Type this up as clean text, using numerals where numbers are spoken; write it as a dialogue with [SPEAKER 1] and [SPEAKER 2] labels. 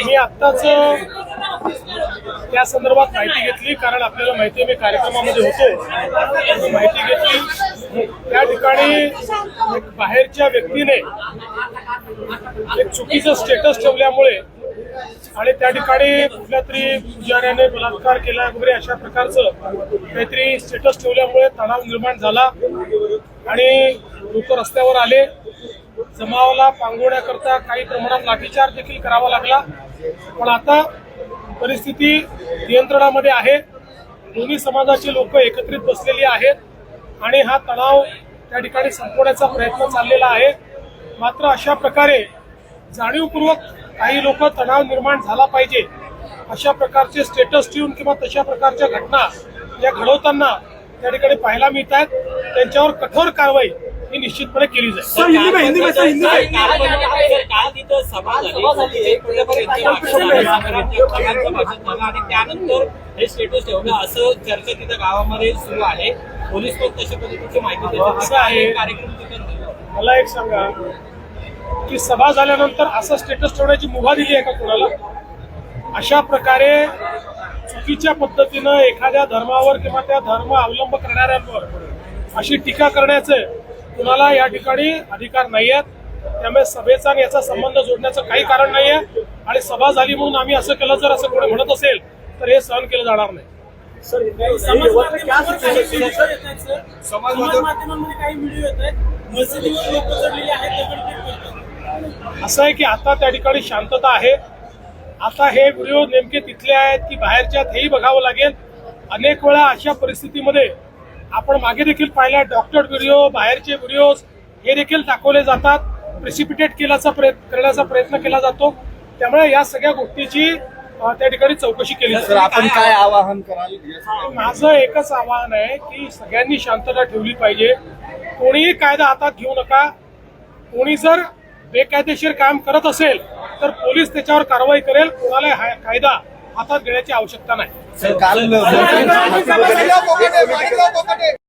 [SPEAKER 1] मी आत्ताच त्या संदर्भात माहिती घेतली, कारण आपल्याला माहिती आहे मी कार्यक्रमामध्ये होतो, माहिती घेतली। त्या ठिकाणी एक बाहेरच्या व्यक्तीने एक चुकीचं स्टेटस ठेवल्यामुळे आणि त्या ठिकाणी कुठल्या तरी पुजाऱ्याने बलात्कार केला वगैरे अशा प्रकारचं काहीतरी स्टेटस ठेवल्यामुळे तणाव निर्माण झाला आणि लोक रस्त्यावर आले। जमावाला पांगवण्याकरता काही प्रमाणात लाठीचार्ज देखील करावा लागला, पण आता परिस्थिती नियंत्रणामध्ये आहे। दोन्ही समाजाचे लोक एकत्रित बसलेली आहेत आणि हा तणाव त्या ठिकाणी संपवण्याचा प्रयत्न चाललेला आहे। मात्र अशा प्रकारे जाणीवपूर्वक काही लोक तणाव निर्माण झाला पाहिजे अशा प्रकारचे स्टेटस ठेवून किंवा तशा प्रकारच्या घटना या घडवताना त्या ठिकाणी पाहायला मिळत आहेत, त्यांच्यावर कठोर कारवाई ही निश्चितपणे केली जाईल।
[SPEAKER 2] त्यानंतर हे स्टेटस ठेवलं असं चर्चा तिथं गावामध्ये सुरू आहे। पोलीस पण तशा पद्धतीची माहिती देतात आहे। कार्यक्रम
[SPEAKER 1] मला एक सांगा की सभा झाल्यानंतर असं स्टेटस ठेवण्याची मुभा दिली आहे का कोणाला? अशा प्रकारे चुकीच्या पद्धतीनं एखाद्या धर्मावर किंवा त्या धर्म अवलंब करणाऱ्यांवर अशी टीका करण्याचे कुणाला या ठिकाणी अधिकार नाही आहेत। त्यामुळे सभेचा आणि याचा संबंध जोडण्याचं काही कारण नाही आहे आणि सभा झाली म्हणून आम्ही असं केलं, जर असं कोणी म्हणत असेल तर हे सहन केलं जाणार नाही।
[SPEAKER 3] समाज माध्यमांमध्ये काही व्हिडिओ येत आहेत, मशिदीवर लोक चढलेले आहेत,
[SPEAKER 1] असं आहे की आता त्या ठिकाणी शांतता आहे। आता हे व्हिडिओ नेमके तिथले आहेत की बाहेरच्यात हेही बघावं लागेल। अनेक वेळा अशा परिस्थितीमध्ये आपण मागे देखील पाहिल्या डॉक्टर व्हिडिओ, बाहेरचे व्हिडिओज हे देखील दाखवले जातात, प्रेसिपिटेट करण्याचा प्रयत्न केला जातो। त्यामुळे या सगळ्या गोष्टीची त्या ठिकाणी चौकशी केली जाते।
[SPEAKER 4] आपण काय आवाहन कराल?
[SPEAKER 1] माझं एकच आवाहन आहे की सगळ्यांनी शांतता ठेवली पाहिजे, कोणीही कायदा हातात घेऊ नका। कोणी जर बेकायदेशीर काम करत असेल तर पोलीस त्याच्यावर कारवाई करेल, कोणाला कायदा हातात घेण्याची आवश्यकता नाही।
[SPEAKER 4] काल